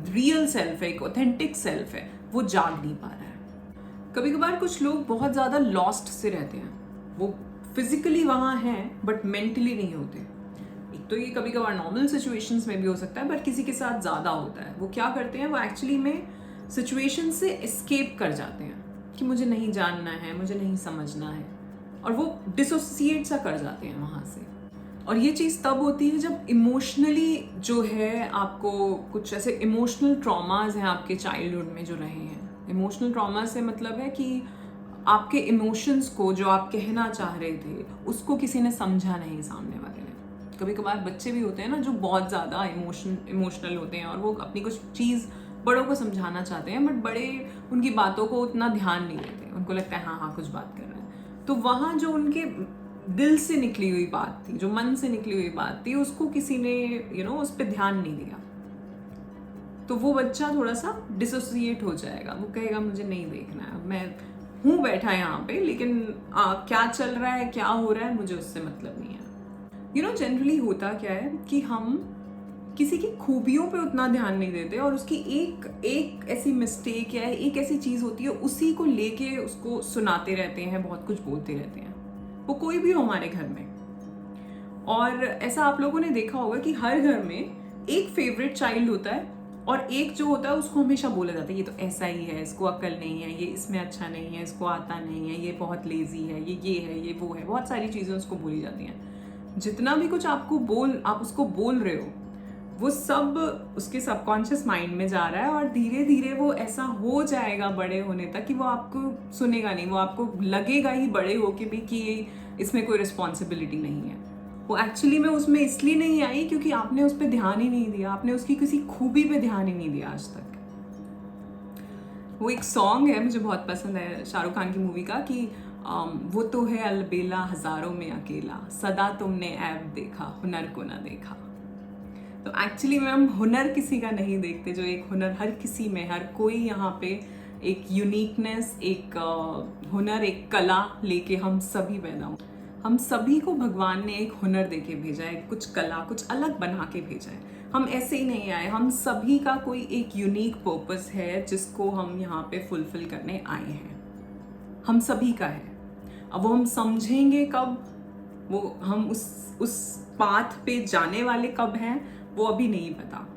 [SPEAKER 1] रियल सेल्फ है, एक ऑथेंटिक सेल्फ है, वो जाग नहीं पा रहा है। कभी कभार कुछ लोग बहुत ज़्यादा लॉस्ट से रहते हैं, वो फिजिकली वहाँ हैं बट मेंटली नहीं होते। एक तो ये कभी कभार नॉर्मल सिचुएशंस में भी हो सकता है, बट किसी के साथ ज़्यादा होता है। वो क्या करते हैं, वो एक्चुअली में सिचुएशन से एस्केप कर जाते हैं कि मुझे नहीं जानना है, मुझे नहीं समझना है, और वो डिसोसिएट सा कर जाते हैं वहाँ से। और ये चीज़ तब होती है जब इमोशनली जो है आपको कुछ ऐसे इमोशनल ट्रॉमाज हैं आपके चाइल्डहुड में जो रहे हैं। इमोशनल ट्रॉमा से मतलब है कि आपके इमोशंस को जो आप कहना चाह रहे थे उसको किसी ने समझा नहीं, सामने वाले ने। कभी कभार बच्चे भी होते हैं ना जो बहुत ज़्यादा इमोशनल होते हैं और वो अपनी कुछ चीज़ बड़ों को समझाना चाहते हैं, बट बड़े उनकी बातों को उतना ध्यान नहीं देते, उनको लगता है हाँ हाँ कुछ बात कर रहे हैं। तो वहाँ जो उनके दिल से निकली हुई बात थी, जो मन से निकली हुई बात थी, उसको किसी ने उस पर ध्यान नहीं दिया, तो वो बच्चा थोड़ा सा डिसोसिएट हो जाएगा। वो कहेगा मुझे नहीं देखना है, मैं हूँ बैठा यहाँ पे, लेकिन क्या चल रहा है, क्या हो रहा है, मुझे उससे मतलब नहीं है। जनरली होता क्या है कि हम किसी की खूबियों पे उतना ध्यान नहीं देते, और उसकी एक ऐसी मिस्टेक या एक ऐसी चीज़ होती है, उसी को लेके उसको सुनाते रहते हैं, बहुत कुछ बोलते रहते हैं, वो कोई भी हो हमारे घर में। और ऐसा आप लोगों ने देखा होगा कि हर घर में एक फेवरेट चाइल्ड होता है, और एक जो होता है उसको हमेशा बोला जाता है ये तो ऐसा ही है, इसको अक्ल नहीं है, ये इसमें अच्छा नहीं है, इसको आता नहीं है, ये बहुत लेजी है, ये है, ये वो है, बहुत सारी चीज़ें उसको बोली जाती हैं। जितना भी कुछ आप उसको बोल रहे हो, वो सब उसके सबकॉन्शियस माइंड में जा रहा है, और धीरे धीरे वो ऐसा हो जाएगा बड़े होने तक कि वो आपको सुनेगा नहीं, वो आपको लगेगा ही बड़े होके भी कि इसमें कोई रिस्पॉन्सिबिलिटी नहीं है। वो एक्चुअली में उसमें इसलिए नहीं आई क्योंकि आपने उस पर ध्यान ही नहीं दिया, आपने उसकी किसी खूबी पे ध्यान ही नहीं दिया आज तक। वो एक सॉन्ग है, मुझे बहुत पसंद है, शाहरुख खान की मूवी का, कि वो तो है अलबेला हजारों में अकेला, सदा तुमने ऐब देखा हुनर को ना देखा। तो एक्चुअली में हम हुनर किसी का नहीं देखते, जो एक हुनर हर किसी में, हर कोई यहाँ पे एक यूनिकनेस, एक हुनर, एक कला लेके हम सभी पैदा हुए। हम सभी को भगवान ने एक हुनर देके भेजा है, कुछ कला, कुछ अलग बना के भेजा है। हम ऐसे ही नहीं आए, हम सभी का कोई एक यूनिक पर्पस है जिसको हम यहाँ पे फुलफिल करने आए हैं, हम सभी का है। अब वो हम समझेंगे कब, वो हम उस पाथ पे जाने वाले कब हैं, वो अभी नहीं पता।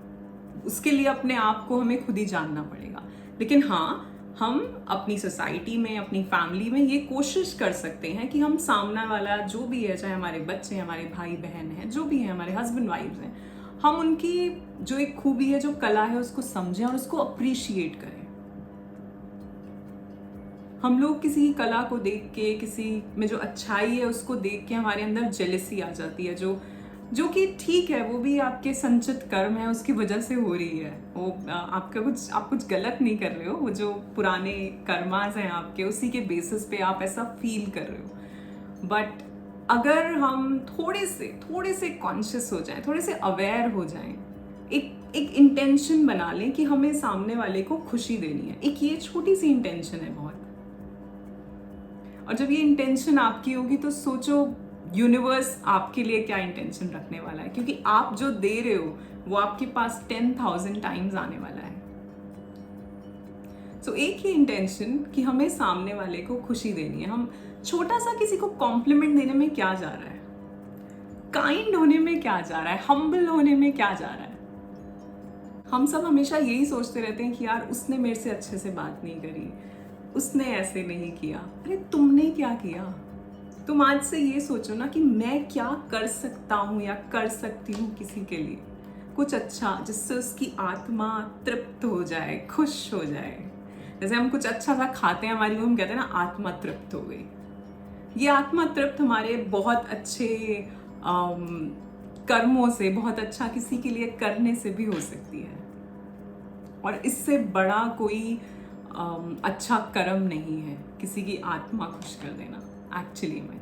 [SPEAKER 1] उसके लिए अपने आप को हमें खुद ही जानना पड़ेगा। लेकिन हाँ, हम अपनी सोसाइटी में, अपनी फैमिली में ये कोशिश कर सकते हैं कि हम सामने वाला जो भी है, चाहे हमारे बच्चे, हमारे भाई बहन हैं, जो भी है, हमारे हस्बैंड वाइफ्स हैं, हम उनकी जो एक खूबी है, जो कला है, उसको समझें और उसको अप्रिशिएट करें। हम लोग किसी की कला को देख के, किसी में जो अच्छाई है उसको देख के हमारे अंदर जेलसी आ जाती है, जो कि ठीक है, वो भी आपके संचित कर्म है, उसकी वजह से हो रही है। वो आप कुछ गलत नहीं कर रहे हो, वो जो पुराने कर्मास हैं आपके, उसी के बेसिस पे आप ऐसा फील कर रहे हो। बट अगर हम थोड़े से कॉन्शियस हो जाएं, थोड़े से अवेयर हो जाएं, एक इंटेंशन बना लें कि हमें सामने वाले को खुशी देनी है। एक ये छोटी सी इंटेंशन है बहुत, और जब ये इंटेंशन आपकी होगी तो सोचो यूनिवर्स आपके लिए क्या इंटेंशन रखने वाला है, क्योंकि आप जो दे रहे हो वो आपके पास 10,000 टाइम्स आने वाला है। सो एक ही इंटेंशन कि हमें सामने वाले को खुशी देनी है। हम छोटा सा किसी को कॉम्प्लीमेंट देने में क्या जा रहा है, काइंड होने में क्या जा रहा है, हम्बल होने में क्या जा रहा है। हम सब हमेशा यही सोचते रहते हैं कि यार उसने मेरे से अच्छे से बात नहीं करी, उसने ऐसे नहीं किया। अरे तुमने क्या किया? तुम आज से ये सोचो ना कि मैं क्या कर सकता हूँ या कर सकती हूँ किसी के लिए कुछ अच्छा, जिससे उसकी आत्मा तृप्त हो जाए, खुश हो जाए। जैसे हम कुछ अच्छा सा खाते हैं, हमारी वो हम कहते हैं ना आत्मा तृप्त हो गई। ये आत्मा तृप्त हमारे बहुत अच्छे कर्मों से, बहुत अच्छा किसी के लिए करने से भी हो सकती है। और इससे बड़ा कोई अच्छा कर्म नहीं है किसी की आत्मा खुश कर देना। एक्चुअली में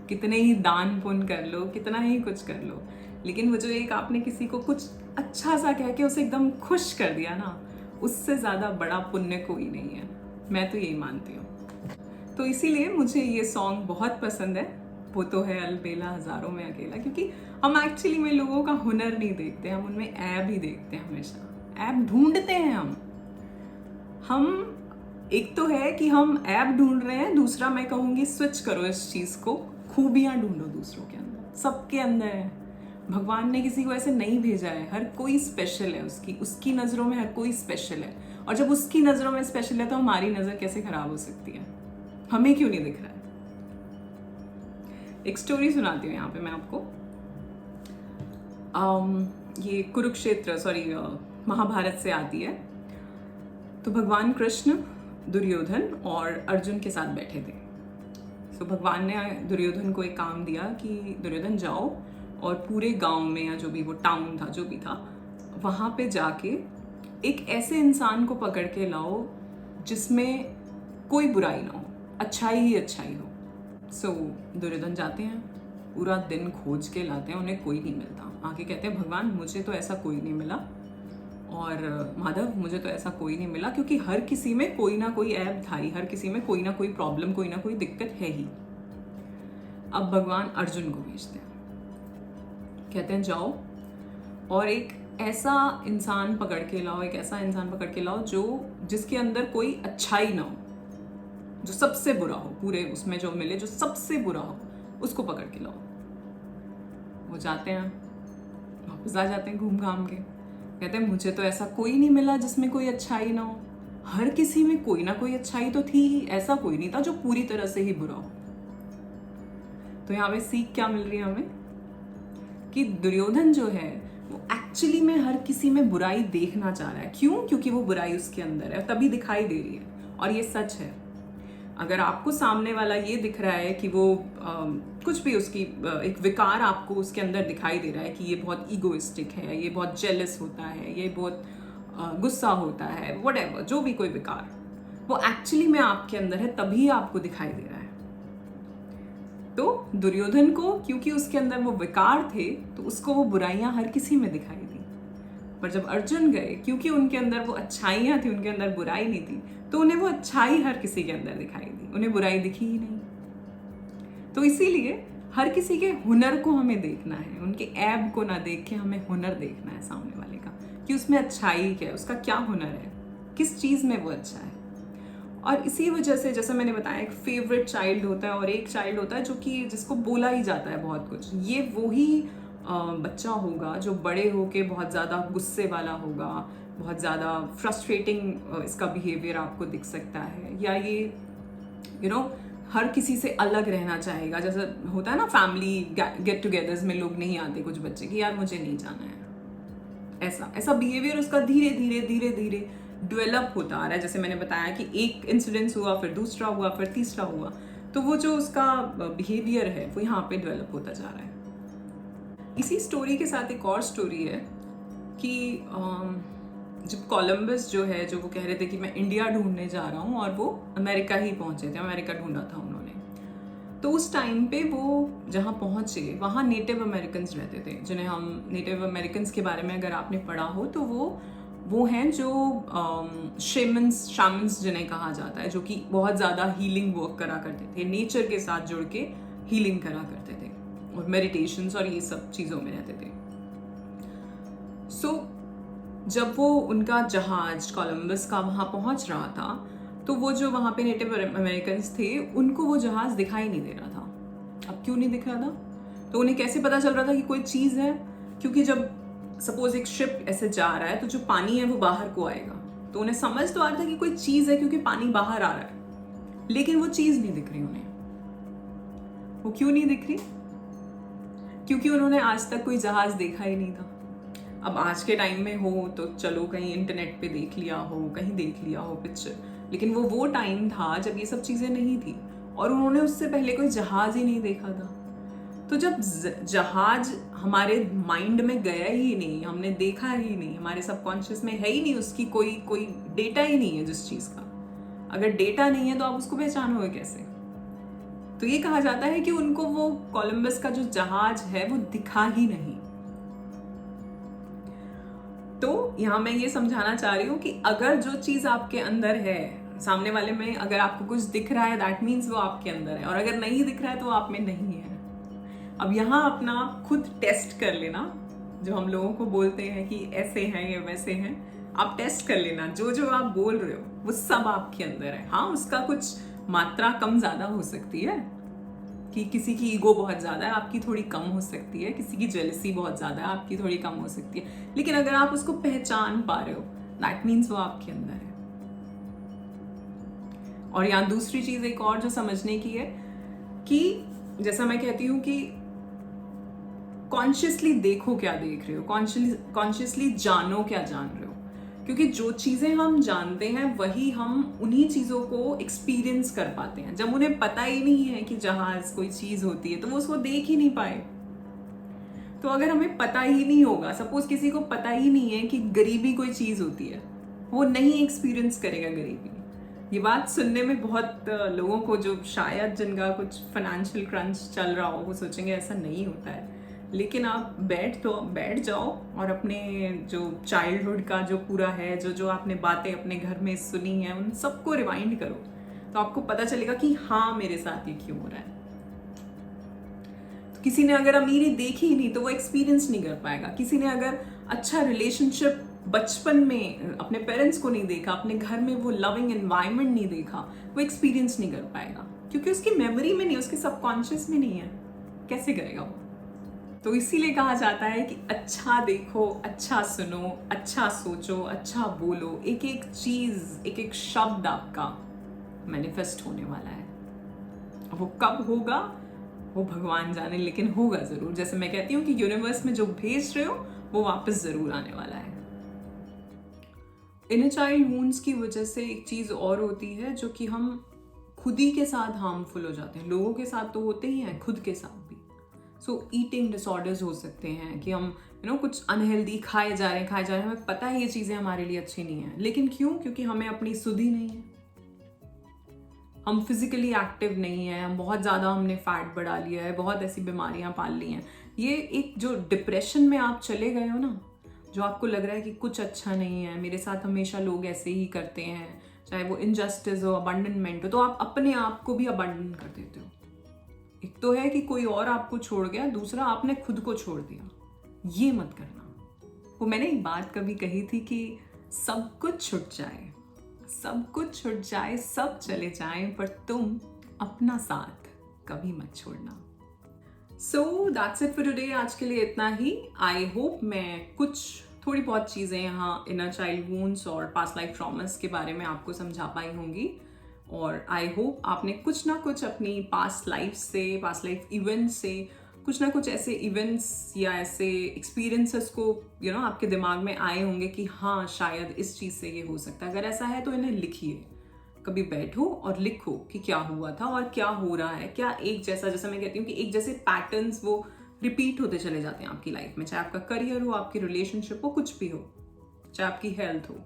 [SPEAKER 1] कितने ही दान पुण्य कर लो, कितना ही कुछ कर लो, लेकिन वो जो एक आपने किसी को कुछ अच्छा सा कह के उसे एकदम खुश कर दिया ना, उससे ज़्यादा बड़ा पुण्य कोई नहीं है। मैं तो यही मानती हूँ। तो इसीलिए मुझे ये सॉन्ग बहुत पसंद है, वो तो है अलबेला हज़ारों में अकेला, क्योंकि हम एक्चुअली में लोगों का हुनर नहीं देखते, हम उनमें ऐब ही देखते हैं। हमेशा ऐब ढूंढते हैं हम एक तो है कि हम ऐब ढूंढ रहे हैं, दूसरा मैं कहूँगी स्विच करो इस चीज़ को, खूबियाँ ढूंढो दूसरों के अंदर, सबके अंदर है। भगवान ने किसी को ऐसे नहीं भेजा है, हर कोई स्पेशल है, उसकी नज़रों में हर कोई स्पेशल है। और जब उसकी नज़रों में स्पेशल है तो हमारी नज़र कैसे खराब हो सकती है? हमें क्यों नहीं दिख रहा है? एक स्टोरी सुनाती हूँ यहाँ पे मैं आपको। ये महाभारत से आती है। तो भगवान कृष्ण, दुर्योधन और अर्जुन के साथ बैठे थे। तो भगवान ने दुर्योधन को एक काम दिया कि दुर्योधन जाओ और पूरे गांव में, या जो भी वो टाउन था, जो भी था, वहाँ पे जाके एक ऐसे इंसान को पकड़ के लाओ जिसमें कोई बुराई ना हो, अच्छाई ही अच्छाई हो। सो दुर्योधन जाते हैं, पूरा दिन खोज के लाते हैं, उन्हें कोई नहीं मिलता। आके कहते हैं भगवान मुझे तो ऐसा कोई नहीं मिला, और माधव मुझे तो ऐसा कोई नहीं मिला, क्योंकि हर किसी में कोई ना कोई ऐब था ही, हर किसी में कोई ना कोई प्रॉब्लम, कोई ना कोई दिक्कत है ही। अब भगवान अर्जुन को भेजते हैं, कहते हैं जाओ और एक ऐसा इंसान पकड़ के लाओ, जिसके अंदर कोई अच्छाई ना हो, जो सबसे बुरा हो, पूरे उसमें जो मिले जो सबसे बुरा हो, उसको पकड़ के लाओ। वो जाते हैं, वापस आ जाते हैं घूम घाम के, कहते हैं मुझे तो ऐसा कोई नहीं मिला जिसमें कोई अच्छाई ना हो, हर किसी में कोई ना कोई अच्छाई तो थी ही, ऐसा कोई नहीं था जो पूरी तरह से ही बुरा हो। तो यहाँ पे सीख क्या मिल रही है हमें कि दुर्योधन जो है वो एक्चुअली में हर किसी में बुराई देखना चाह रहा है। क्यों? क्योंकि वो बुराई उसके अंदर है, तभी दिखाई दे रही है। और ये सच है। अगर आपको सामने वाला ये दिख रहा है कि वो कुछ भी उसकी एक विकार आपको उसके अंदर दिखाई दे रहा है कि ये बहुत ईगोइस्टिक है, ये बहुत जेलस होता है, ये बहुत गुस्सा होता है, व्हाटएवर, जो भी कोई विकार, वो एक्चुअली में आपके अंदर है, तभी आपको दिखाई दे रहा है। तो दुर्योधन को क्योंकि उसके अंदर वो विकार थे, तो उसको वो बुराइयां हर किसी में दिखाई दी। पर जब अर्जुन गए, क्योंकि उनके अंदर वो अच्छाइयां थी, उनके अंदर बुराई नहीं थी, तो उन्हें वो अच्छाई हर किसी के अंदर दिखाई दी, उन्हें बुराई दिखी ही नहीं। तो इसीलिए हर किसी के हुनर को हमें देखना है, उनके ऐब को ना देख के हमें हुनर देखना है सामने वाले का, कि उसमें अच्छाई क्या है, उसका क्या हुनर है, किस चीज़ में वो अच्छा है। और इसी वजह से, जैसे मैंने बताया, एक फेवरेट चाइल्ड होता है और एक चाइल्ड होता है जो कि जिसको बोला ही जाता है बहुत कुछ। ये वही बच्चा होगा जो बड़े होके बहुत ज़्यादा गुस्से वाला होगा, बहुत ज़्यादा फ्रस्ट्रेटिंग इसका बिहेवियर आपको दिख सकता है, या ये हर किसी से अलग रहना चाहेगा। जैसे होता है ना फैमिली गेट टुगेदर्स में लोग नहीं आते कुछ बच्चे कि यार मुझे नहीं जाना है, ऐसा बिहेवियर उसका धीरे धीरे धीरे धीरे डेवलप होता आ रहा है। जैसे मैंने बताया कि एक इंसिडेंस हुआ, फिर दूसरा हुआ, फिर तीसरा हुआ, तो वो जो उसका बिहेवियर है वो यहाँ पे डेवलप होता जा रहा है। इसी स्टोरी के साथ एक और स्टोरी है कि जब कोलंबस जो है, जो वो कह रहे थे कि मैं इंडिया ढूंढने जा रहा हूँ, और वो अमेरिका ही पहुंचे थे, अमेरिका ढूंढा था उन्होंने। तो उस टाइम पे वो जहाँ पहुंचे वहाँ नेटिव अमेरिकन्स रहते थे, जिन्हें हम नेटिव अमेरिकन्स के बारे में अगर आपने पढ़ा हो तो वो हैं जो शामन्स जिन्हें कहा जाता है, जो कि बहुत ज़्यादा हीलिंग वर्क करा करते थे, नेचर के साथ जुड़ के हीलिंग करा करते थे और मेडिटेशंस और ये सब चीज़ों में रहते थे। जब वो उनका जहाज कोलंबस का वहाँ पहुँच रहा था, तो वो जो वहाँ पे नेटिव अमेरिकन्स थे उनको वो जहाज दिखाई नहीं दे रहा था। अब क्यों नहीं दिख रहा था? तो उन्हें कैसे पता चल रहा था कि कोई चीज़ है? क्योंकि जब सपोज एक शिप ऐसे जा रहा है तो जो पानी है वो बाहर को आएगा, तो उन्हें समझ तो आ रहा था कि कोई चीज़ है क्योंकि पानी बाहर आ रहा है, लेकिन वो चीज़ नहीं दिख रही उन्हें। वो क्यों नहीं दिख रही? क्योंकि उन्होंने आज तक कोई जहाज देखा ही नहीं था। अब आज के टाइम में हो तो चलो कहीं इंटरनेट पे देख लिया हो, कहीं देख लिया हो पिक्चर, लेकिन वो टाइम था जब ये सब चीज़ें नहीं थी और उन्होंने उससे पहले कोई जहाज ही नहीं देखा था। तो जब जहाज हमारे माइंड में गया ही नहीं, हमने देखा ही नहीं, हमारे सबकॉन्शियस में है ही नहीं, उसकी कोई डेटा ही नहीं है जिस चीज़ का, अगर डेटा नहीं है तो आप उसको पहचानोगे कैसे? तो ये कहा जाता है कि उनको वो कोलंबस का जो जहाज है वो दिखा ही नहीं। तो यहाँ मैं ये समझाना चाह रही हूँ कि अगर जो चीज़ आपके अंदर है, सामने वाले में अगर आपको कुछ दिख रहा है, दैट मीन्स वो आपके अंदर है, और अगर नहीं दिख रहा है तो वो आप में नहीं है। अब यहाँ अपना खुद टेस्ट कर लेना, जो हम लोगों को बोलते हैं कि ऐसे हैं या वैसे हैं, आप टेस्ट कर लेना, जो आप बोल रहे हो वो सब आपके अंदर है। हाँ, उसका कुछ मात्रा कम ज़्यादा हो सकती है, कि किसी की ईगो बहुत ज़्यादा है, आपकी थोड़ी कम हो सकती है, किसी की जेलसी बहुत ज़्यादा है, आपकी थोड़ी कम हो सकती है, लेकिन अगर आप उसको पहचान पा रहे हो, दैट मीन्स वो आपके अंदर है। और यहाँ दूसरी चीज़ एक और जो समझने की है कि जैसा मैं कहती हूँ कि कॉन्शियसली देखो क्या देख रहे हो, कॉन्शियसली जानो क्या जान रहे हो, क्योंकि जो चीज़ें हम जानते हैं वही हम उन्हीं चीज़ों को एक्सपीरियंस कर पाते हैं। जब उन्हें पता ही नहीं है कि जहाज कोई चीज़ होती है तो वो उसको देख ही नहीं पाए। तो अगर हमें पता ही नहीं होगा, सपोज किसी को पता ही नहीं है कि गरीबी कोई चीज़ होती है, वो नहीं एक्सपीरियंस करेगा गरीबी। ये बात सुनने में बहुत लोगों को, जो शायद जिनका कुछ फाइनेंशियल क्रंच चल रहा हो, वो सोचेंगे ऐसा नहीं होता है, लेकिन आप बैठ जाओ और अपने जो चाइल्डहुड का जो पूरा है, जो आपने बातें अपने घर में सुनी हैं, उन सबको रिवाइंड करो, तो आपको पता चलेगा कि हाँ, मेरे साथ ये क्यों हो रहा है। तो किसी ने अगर अमीरी देखी ही नहीं तो वो एक्सपीरियंस नहीं कर पाएगा। किसी ने अगर अच्छा रिलेशनशिप बचपन में अपने पेरेंट्स को नहीं देखा, अपने घर में वो लविंग एनवायरनमेंट नहीं देखा, वो एक्सपीरियंस नहीं कर पाएगा, क्योंकि उसकी मेमोरी में नहीं, उसके सबकॉन्शियस में नहीं है, कैसे करेगा वो? तो इसीलिए कहा जाता है कि अच्छा देखो, अच्छा सुनो, अच्छा सोचो, अच्छा बोलो, एक एक चीज, एक एक शब्द आपका मैनिफेस्ट होने वाला है। वो कब होगा वो भगवान जाने, लेकिन होगा जरूर। जैसे मैं कहती हूँ कि यूनिवर्स में जो भेज रहे हो वो वापस जरूर आने वाला है। इनर चाइल्ड वुंड्स की वजह से एक चीज और होती है, जो कि हम खुद ही के साथ हार्मफुल हो जाते हैं। लोगों के साथ तो होते ही हैं, खुद के साथ भी। ईटिंग डिसऑर्डर्स हो सकते हैं कि हम कुछ अनहेल्दी खाए जा रहे हैं, हमें पता है ये चीज़ें हमारे लिए अच्छी नहीं है, लेकिन क्यों? क्योंकि हमें अपनी सुध ही नहीं है, हम फिजिकली एक्टिव नहीं है, हम बहुत ज़्यादा हमने फैट बढ़ा लिया है, बहुत ऐसी बीमारियां पाल ली हैं। ये एक जो डिप्रेशन में आप चले गए हो ना, जो आपको लग रहा है कि कुछ अच्छा नहीं है, मेरे साथ हमेशा लोग ऐसे ही करते हैं, चाहे वो इनजस्टिस हो, अबंडनमेंट हो, तो आप अपने आप को भी अबंडन कर देते हो। एक तो है कि कोई और आपको छोड़ गया, दूसरा आपने खुद को छोड़ दिया। ये मत करना। वो मैंने एक बात कभी कही थी कि सब कुछ छूट जाए, सब कुछ छूट जाए, सब चले जाएं, पर तुम अपना साथ कभी मत छोड़ना। So that's it for today. आज के लिए इतना ही। आई होप मैं कुछ थोड़ी बहुत चीज़ें यहाँ इनर चाइल्ड वुंड्स और पास्ट लाइफ ट्रॉमास के बारे में आपको समझा पाई होंगी, और आई होप आपने कुछ ना कुछ अपनी पास्ट लाइफ से, पास्ट लाइफ इवेंट से कुछ ना कुछ ऐसे इवेंट्स या ऐसे एक्सपीरियंसेस को आपके दिमाग में आए होंगे कि हाँ शायद इस चीज़ से ये हो सकता है। अगर ऐसा है तो इन्हें लिखिए, कभी बैठो और लिखो कि क्या हुआ था और क्या हो रहा है। क्या एक जैसा, जैसा मैं कहती हूँ कि एक जैसे पैटर्न्स वो रिपीट होते चले जाते हैं आपकी लाइफ में, चाहे आपका करियर हो, आपकी रिलेशनशिप हो, कुछ भी हो, चाहे आपकी हेल्थ हो।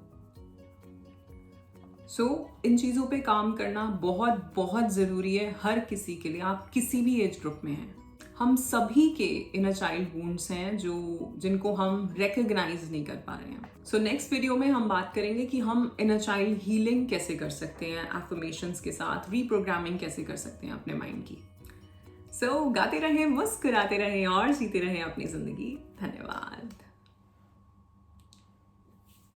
[SPEAKER 1] इन चीज़ों पे काम करना बहुत बहुत ज़रूरी है हर किसी के लिए, आप किसी भी एज ग्रुप में हैं। हम सभी के इनर चाइल्ड वुंड्स हैं जिनको हम रिकग्नाइज नहीं कर पा रहे हैं। नेक्स्ट वीडियो में हम बात करेंगे कि हम इनर चाइल्ड हीलिंग कैसे कर सकते हैं, एफर्मेशंस के साथ रीप्रोग्रामिंग कैसे कर सकते हैं अपने माइंड की। गाते रहें, मुस्कुराते रहें और जीते रहें अपनी जिंदगी। धन्यवाद।